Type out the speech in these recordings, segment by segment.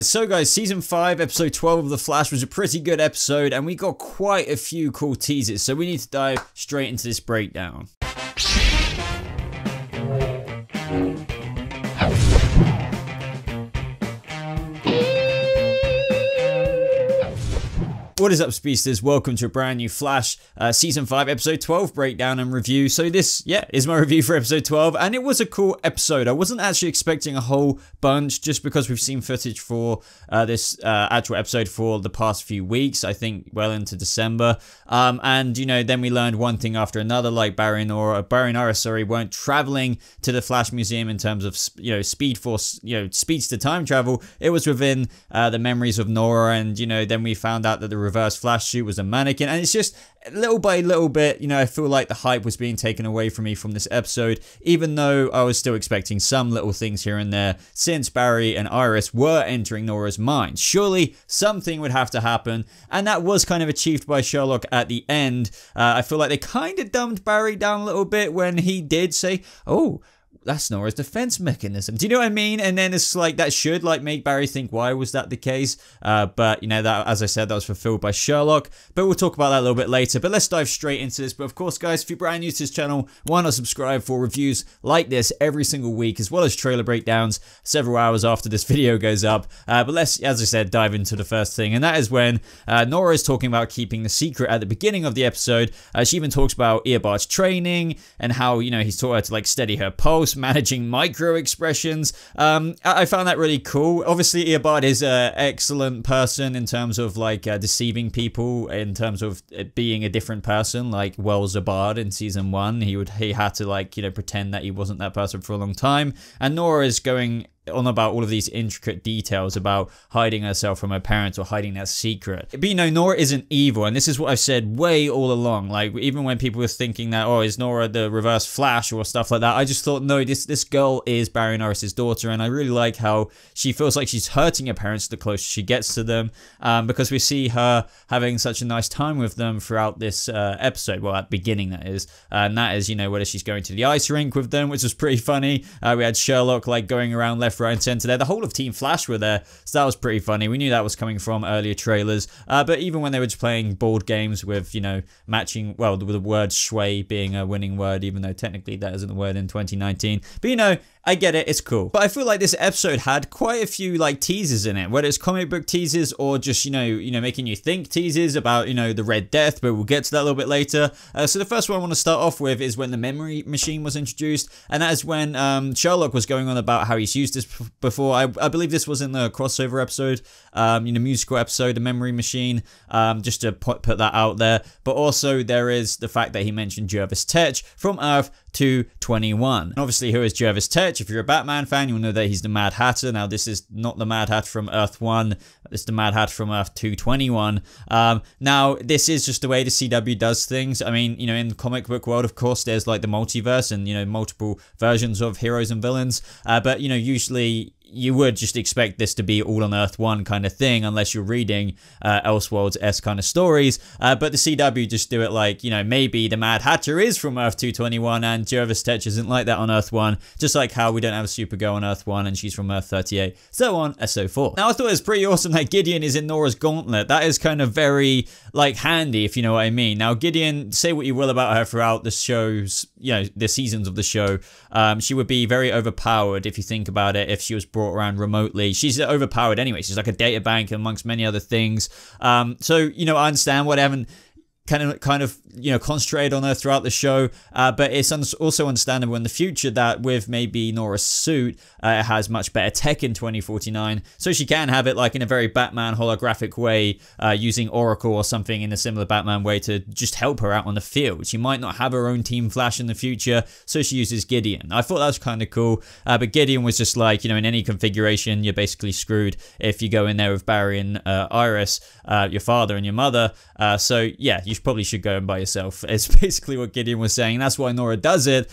So guys, season 5, episode 12 of The Flash was a pretty good episode, and we got quite a few cool teasers, so we need to dive straight into this breakdown. What is up, speedsters? Welcome to a brand new Flash season 5 episode 12 breakdown and review. So this, is my review for episode 12, and it was a cool episode. I wasn't actually expecting a whole bunch just because we've seen footage for this actual episode for the past few weeks, I think well into December. And you know, then we learned one thing after another, like Barry and Iris, weren't traveling to the Flash Museum in terms of, Speed Force, speedster time travel. It was within the memories of Nora, and then we found out that the reverse Flash suit was a mannequin, and it's just little by little bit, I feel like the hype was being taken away from me from this episode, even though I was still expecting some little things here and there, since Barry and Iris were entering Nora's mind. Surely something would have to happen, and that was kind of achieved by Sherlock at the end. I feel like they kind of dumbed Barry down a little bit when he did say, oh, that's Nora's defense mechanism. Do you know what I mean? And then it's like, that should make Barry think, why was that the case? But that, as I said, that was fulfilled by Sherlock. But we'll talk about that a little bit later. But let's dive straight into this. But of course, guys, if you're brand new to this channel, why not subscribe for reviews like this every single week, as well as trailer breakdowns several hours after this video goes up. But let's, as I said, dive into the first thing. And that is when Nora is talking about keeping the secret at the beginning of the episode. She even talks about Eobard's training and how, he's taught her to steady her pulse, managing micro expressions. I found that really cool. Obviously, Eobard is an excellent person in terms of deceiving people, in terms of being a different person, like Wells Bard in season 1. He had to pretend that he wasn't that person for a long time. And Nora is going on about all of these intricate details about hiding herself from her parents or hiding that secret. But Nora isn't evil, and this is what I've said way all along. Even when people were thinking that, oh, is Nora the reverse Flash or stuff like that, I just thought, no, this girl is Barry and Iris' daughter, and I really like how she feels like she's hurting her parents the closer she gets to them, because we see her having such a nice time with them throughout this episode, well, at the beginning that is, and that is, whether she's going to the ice rink with them, which was pretty funny. We had Sherlock going around left, right, and center there. The whole of Team Flash were there, so that was pretty funny. We knew that was coming from earlier trailers, but even when they were just playing board games with, matching, well, the word sway being a winning word, even though technically that isn't a word in 2019, but I get it, it's cool. But I feel like this episode had quite a few teasers in it, whether it's comic book teasers or just, making you think teasers about, the Red Death, but we'll get to that a little bit later. So the first one I want to start off with is when the memory machine was introduced, and that is when Sherlock was going on about how he's used this before. I believe this was in the crossover episode, musical episode, the memory machine, just to put that out there. But also there is the fact that he mentioned Jervis Tetch from Earth 221. And obviously, who is Jervis Tetch? If you're a Batman fan, you'll know that he's the Mad Hatter. Now, this is not the Mad Hatter from Earth 1. It's the Mad Hatter from Earth 221. Now, this is just the way the CW does things. I mean, in the comic book world, of course, there's the multiverse and, multiple versions of heroes and villains. But, usually you would just expect this to be all on Earth 1 kind of thing, unless you're reading Elseworlds-esque kind of stories. But the CW just do it maybe the Mad Hatter is from Earth 221 and Jervis Tetch isn't like that on Earth 1, just like how we don't have a Supergirl on Earth 1 and she's from Earth 38, so on and so forth. Now, I thought it was pretty awesome that Gideon is in Nora's gauntlet. That is kind of very, handy, if you know what I mean. Now, Gideon, say what you will about her throughout the shows, the seasons of the show, she would be very overpowered if you think about it, if she was brought around remotely. She's overpowered anyway. She's like a data bank amongst many other things. So, I understand what Evan kind of concentrated on her throughout the show, but it's also understandable in the future that with maybe Nora's suit, it has much better tech in 2049, so she can have it in a very Batman holographic way, using Oracle or something in a similar Batman way to just help her out on the field. She might not have her own Team Flash in the future, so she uses Gideon. I thought that was kind of cool, but Gideon was just in any configuration, you're basically screwed if you go in there with Barry and Iris, your father and your mother, so yeah, you you probably should go in by yourself. It's basically what Gideon was saying. That's why Nora does it,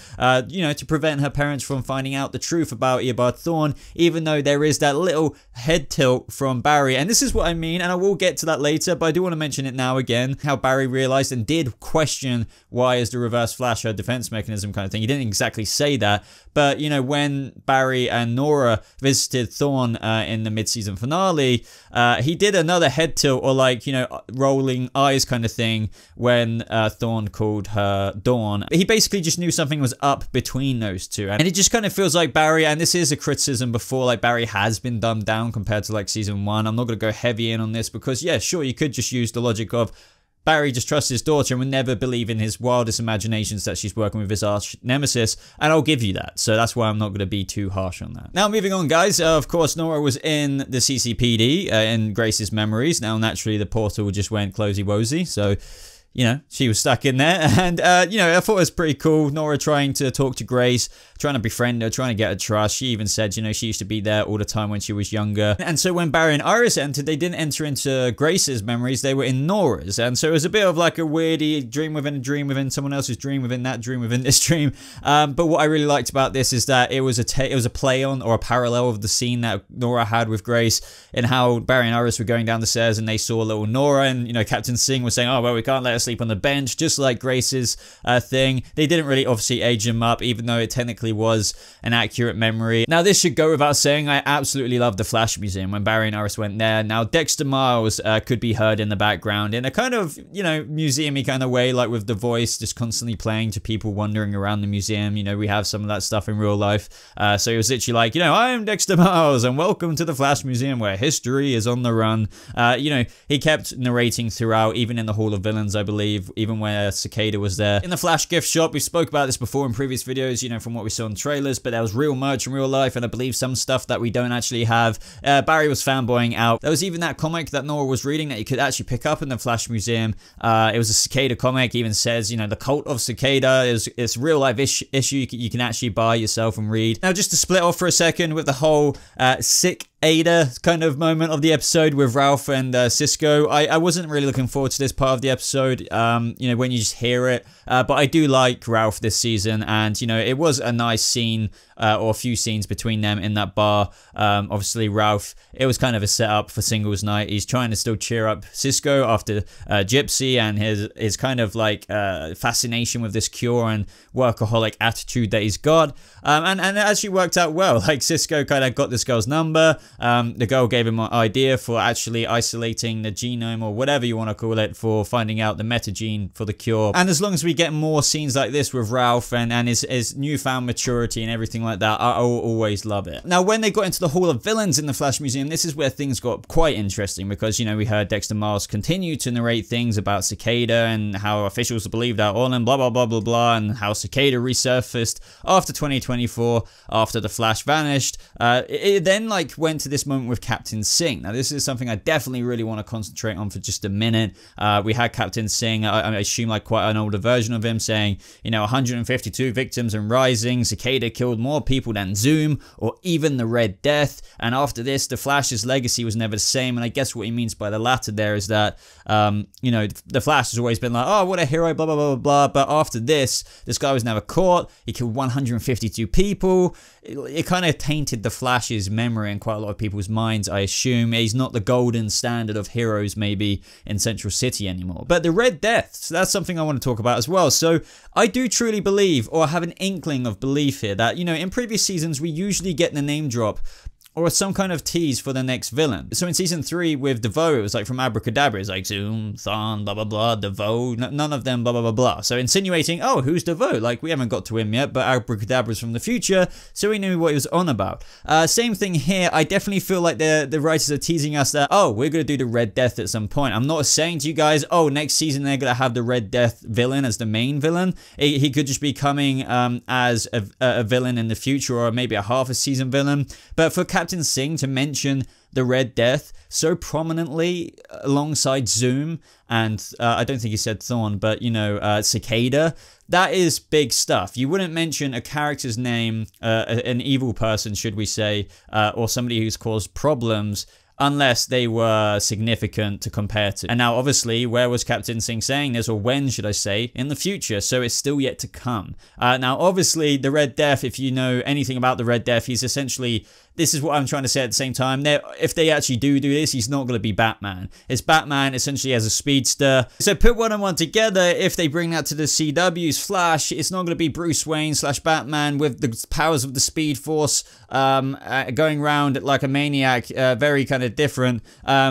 you know, to prevent her parents from finding out the truth about Eobard Thawne, even though there is that little head tilt from Barry. And this is what I mean, and I will get to that later, but I do want to mention it now again, how Barry realized and did question why is the Reverse Flash her defense mechanism kind of thing. He didn't exactly say that, but, you know, when Barry and Nora visited Thawne in the mid-season finale, he did another head tilt, or like, you know, rolling eyes kind of thing when Thawne called her Dawn. He basically just knew something was up between those two, and it just kind of feels like Barry, and this is a criticism before, like Barry has been dumbed down compared to like season 1. I'm not going to go heavy in on this because, yeah, sure, you could just use the logic of Barry just trusts his daughter and would never believe in his wildest imaginations that she's working with his arch nemesis, and I'll give you that. So that's why I'm not going to be too harsh on that. Now, moving on, guys. Of course, Nora was in the CCPD in Grace's memories. Now, naturally, the portal just went closey-wosey, so, you know, she was stuck in there. And, you know, I thought it was pretty cool. Nora trying to talk to Grace, trying to befriend her, trying to get her trust. She even said, you know, she used to be there all the time when she was younger. And so when Barry and Iris entered, they didn't enter into Grace's memories. They were in Nora's. And so it was a bit of like a weirdy dream within someone else's dream within that dream within this dream. But what I really liked about this is that it was a play on, or a parallel of the scene that Nora had with Grace, and how Barry and Iris were going down the stairs and they saw little Nora, and, you know, Captain Singh was saying, oh, well, we can't let her sleep on the bench, just like Grace's thing. They didn't really obviously age him up, even though it technically was an accurate memory. Now, this should go without saying, I absolutely love the Flash Museum when Barry and Iris went there. Now, Dexter Miles could be heard in the background in a kind of, you know, museum-y kind of way, like with the voice just constantly playing to people wandering around the museum. You know, we have some of that stuff in real life. So it was literally like, you know, I am Dexter Miles and welcome to the Flash Museum where history is on the run. You know, he kept narrating throughout, even in the Hall of Villains, I believe, even where Cicada was there. In the Flash gift shop, we spoke about this before in previous videos, you know, from what we saw in trailers, but there was real merch in real life, and I believe some stuff that we don't actually have. Barry was fanboying out. There was even that comic that Nora was reading that you could actually pick up in the Flash Museum. It was a Cicada comic. It even says, you know, the Cult of Cicada is real life issue you can actually buy yourself and read. Now, just to split off for a second with the whole sick Ada kind of moment of the episode with Ralph and Cisco. I wasn't really looking forward to this part of the episode, you know, when you just hear it. But I do like Ralph this season, and, you know, it was a nice scene, or a few scenes between them in that bar. Obviously, Ralph, it was kind of a setup for singles night. He's trying to still cheer up Cisco after Gypsy and his kind of like fascination with this cure and workaholic attitude that he's got. And it actually worked out well. Like, Cisco kind of got this girl's number. The girl gave him an idea for actually isolating the genome, or whatever you want to call it, for finding out the metagene for the cure. And as long as we get more scenes like this with Ralph and his newfound maturity and everything like that, I will always love it. Now, when they got into the Hall of Villains in the Flash Museum, this is where things got quite interesting, because, you know, we heard Dexter Miles continue to narrate things about Cicada and how officials believe that Orlin, blah, blah, blah, blah, blah, and how Cicada resurfaced after 2024, after the Flash vanished. It then, like, went to this moment with Captain Singh. Now, this is something I definitely really want to concentrate on for just a minute. We had Captain Singh, I assume like quite an older version of him, saying, you know, 152 victims and rising. Cicada killed more people than Zoom or even the Red Death. And after this, the Flash's legacy was never the same. And I guess what he means by the latter there is that, you know, the Flash has always been like, oh, what a hero, blah, blah, blah, blah, blah. But after this guy was never caught. He killed 152 people. It kind of tainted the Flash's memory in quite a lot of people's minds, I assume. He's not the golden standard of heroes maybe in Central City anymore. But the Red Death, so that's something I want to talk about as well. So I do truly believe, or have an inkling of belief here, that, you know, in previous seasons we usually get the name drop or some kind of tease for the next villain. So in season 3 with DeVoe, it was like from Abracadabra, it's like Zoom, Thawne, blah, blah, blah, DeVoe, none of them, blah, blah, blah, blah. So insinuating, oh, who's DeVoe? Like, we haven't got to him yet, but Abracadabra's from the future, so we knew what he was on about. Same thing here. I definitely feel like the writers are teasing us that, oh, we're going to do the Red Death at some point. I'm not saying to you guys, oh, next season they're going to have the Red Death villain as the main villain. He could just be coming as a villain in the future, or maybe a half a season villain. But for Captain Singh to mention the Red Death so prominently alongside Zoom and I don't think he said Thawne, but, you know, Cicada, that is big stuff. You wouldn't mention a character's name, an evil person, should we say, or somebody who's caused problems, unless they were significant to compare to. And now, obviously, where was Captain Singh saying this, or when should I say, in the future? So it's still yet to come. Now, obviously, the Red Death, if you know anything about the Red Death, he's essentially... This is what I'm trying to say at the same time. If they actually do this, he's not going to be Batman. It's Batman essentially as a speedster. So put one and one together. If they bring that to the CW's Flash, it's not going to be Bruce Wayne / Batman with the powers of the Speed Force going around like a maniac. Very kind of different.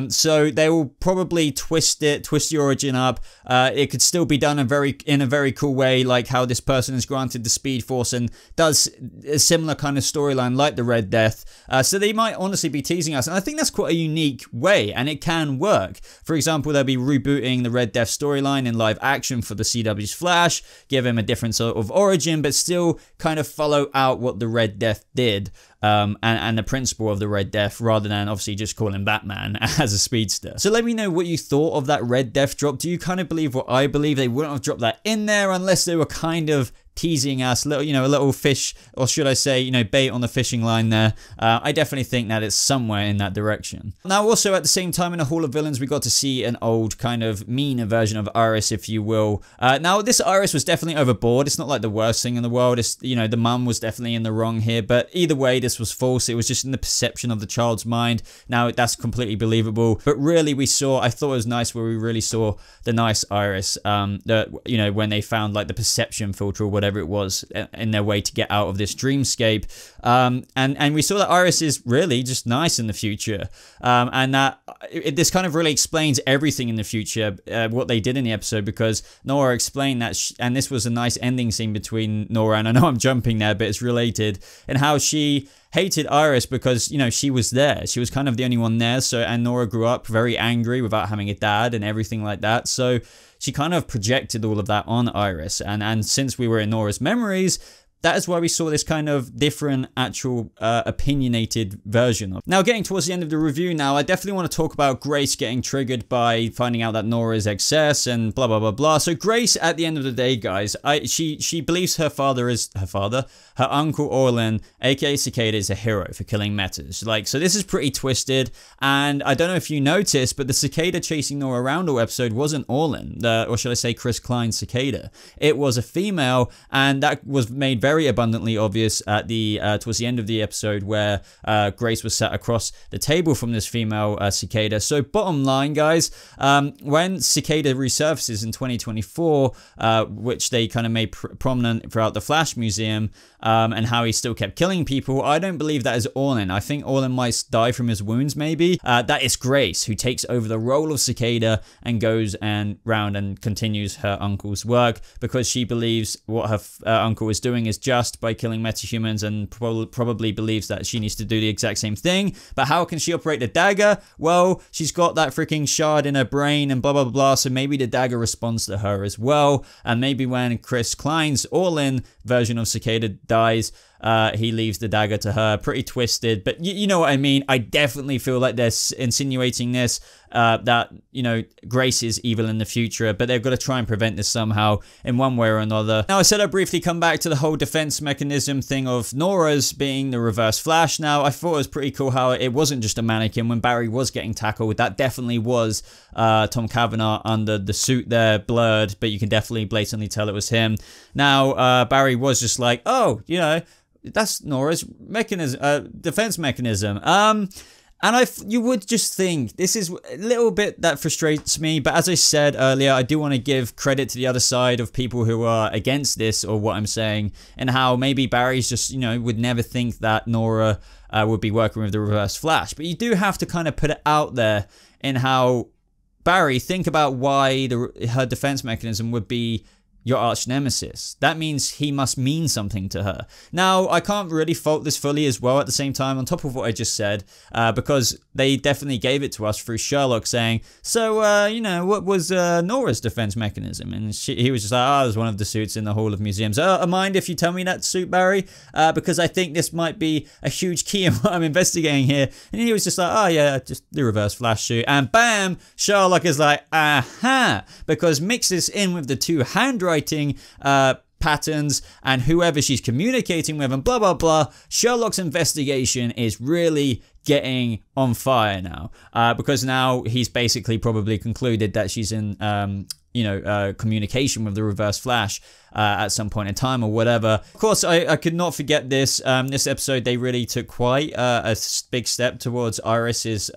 So they will probably twist the origin up. It could still be done in a very cool way, like how this person is granted the Speed Force and does a similar kind of storyline like the Red Death. So they might honestly be teasing us, and I think that's quite a unique way, and it can work. For example, they'll be rebooting the Red Death storyline in live action for the CW's Flash, give him a different sort of origin, but still kind of follow out what the Red Death did, and the principle of the Red Death, rather than obviously just calling Batman as a speedster. So let me know what you thought of that Red Death drop. Do you kind of believe what I believe? They wouldn't have dropped that in there unless they were kind of teasing us, a little fish, or should I say, bait on the fishing line there. I definitely think that it's somewhere in that direction. Now, also at the same time in the Hall of Villains, we got to see an old kind of meaner version of Iris, if you will. Now, this Iris was definitely overboard. It's not like the worst thing in the world. It's, the mum was definitely in the wrong here, but either way, this was false. It was just in the perception of the child's mind. Now, that's completely believable, but really I thought it was nice where we really saw the nice Iris, when they found like the perception filter or whatever it was in their way to get out of this dreamscape, and we saw that Iris is really just nice in the future, and that this kind of really explains everything in the future, what they did in the episode, because Nora explained that and this was a nice ending scene between Nora, and I know I'm jumping there, but it's related, and how she hated Iris because, she was there. She was kind of the only one there. So, and Nora grew up very angry without having a dad and everything like that. So she kind of projected all of that on Iris. And since we were in Nora's memories, that is why we saw this kind of different, actual, opinionated version of. Now, getting towards the end of the review now, I definitely want to talk about Grace getting triggered by finding out that Nora is excess and blah, blah, blah, blah. So Grace, at the end of the day, guys, she believes her uncle Orlin, aka Cicada, is a hero for killing metas. So this is pretty twisted, and I don't know if you noticed, but the Cicada chasing Nora around all episode wasn't Orlin, or should I say Chris Klein's Cicada. It was a female, and that was made very abundantly obvious at towards the end of the episode, where Grace was sat across the table from this female Cicada. So bottom line, guys, when Cicada resurfaces in 2024, which they kind of made prominent throughout the Flash Museum, and how he still kept killing people, I don't believe that is Orlin. I think Orlin might die from his wounds, maybe. That is Grace, who takes over the role of Cicada and goes round and continues her uncle's work, because she believes what her uncle is doing is just by killing metahumans, and probably believes that she needs to do the exact same thing. But how can she operate the dagger? Well, she's got that freaking shard in her brain and blah, blah, blah, so maybe the dagger responds to her as well. And maybe when Chris Klein's Orlin version of Cicada dies, he leaves the dagger to her. Pretty twisted, but you know what I mean. I definitely feel like they're insinuating this, that, Grace is evil in the future, but they've got to try and prevent this somehow in one way or another. Now, I said I'd briefly come back to the whole defense mechanism thing of Nora's being the reverse Flash. Now, I thought it was pretty cool how it wasn't just a mannequin when Barry was getting tackled. That definitely was Tom Cavanaugh under the suit there, blurred, but you can definitely blatantly tell it was him. Now, Barry was just like, oh, that's Nora's defense mechanism. And you would just think, this is a little bit that frustrates me, but as I said earlier, I do want to give credit to the other side of people who are against this, or what I'm saying, and how maybe Barry's just, would never think that Nora would be working with the Reverse Flash. But you do have to kind of put it out there in how, Barry, think about why her defense mechanism would be your arch nemesis. That means he must mean something to her. Now, I can't really fault this fully as well at the same time, on top of what I just said, because they definitely gave it to us through Sherlock saying, so, what was Nora's defense mechanism? And he was just like, it was one of the suits in the Hall of Museums. Mind if you tell me that suit, Barry? Because I think this might be a huge key in what I'm investigating here. And he was just like, just the Reverse Flash suit. And bam, Sherlock is like, aha! Because mix this in with the two handwriting patterns and whoever she's communicating with and blah, blah, blah. Sherlock's investigation is really getting on fire now, because now he's basically probably concluded that she's in communication with the Reverse Flash at some point in time or whatever. Of course, I could not forget this. This episode, they really took quite a big step towards Iris's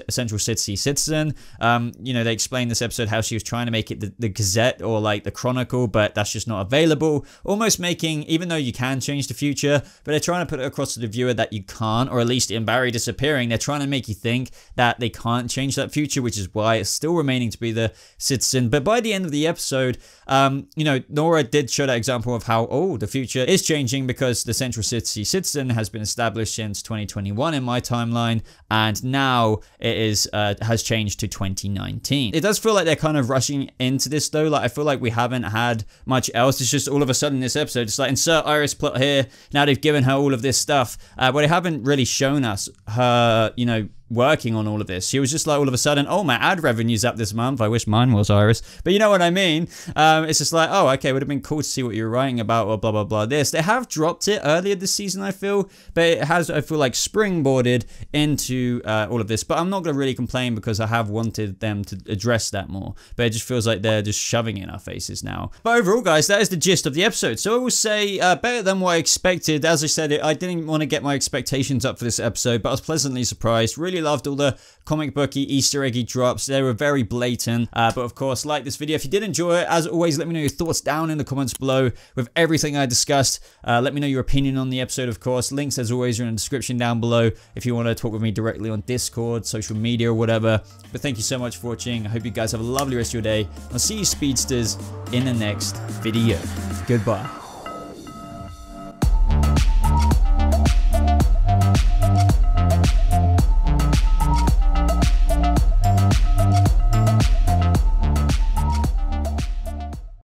Central City citizen. They explained this episode how she was trying to make it the Gazette or like the Chronicle, but that's just not available. Almost making, even though you can change the future, but they're trying to put it across to the viewer that you can't, or at least in Barry disappearing, they're trying to make you think that they can't change that future, which is why it's still remaining to be the citizen. But by the end of the episode, Nora did show that example of how, the future is changing because the Central City citizen has been established since 2021 in my timeline, and now it is has changed to 2019. It does feel like they're kind of rushing into this though. Like, I feel like we haven't had much else. It's just all of a sudden this episode, it's like insert Iris plot here. Now they've given her all of this stuff, but they haven't really shown us her, working on all of this. She was just like all of a sudden, oh, my ad revenue's up this month. I wish mine was, Iris. But you know what I mean? It's just like, oh, okay, would have been cool to see what you were writing about or blah, blah, blah. This. They have dropped it earlier this season, I feel. But it has, I feel like, springboarded into all of this. But I'm not going to really complain because I have wanted them to address that more. But it just feels like they're just shoving it in our faces now. But overall, guys, that is the gist of the episode. So I will say better than what I expected. As I said, I didn't want to get my expectations up for this episode, but I was pleasantly surprised. Really loved all the comic booky Easter eggy drops. They were very blatant, but of course, like this video if you did enjoy it. As always, let me know your thoughts down in the comments below with everything I discussed. Let me know your opinion on the episode, of course. Links, as always, are in the description down below if you want to talk with me directly on Discord, social media, or whatever. But thank you so much for watching. I hope you guys have a lovely rest of your day. I'll see you speedsters in the next video. Goodbye.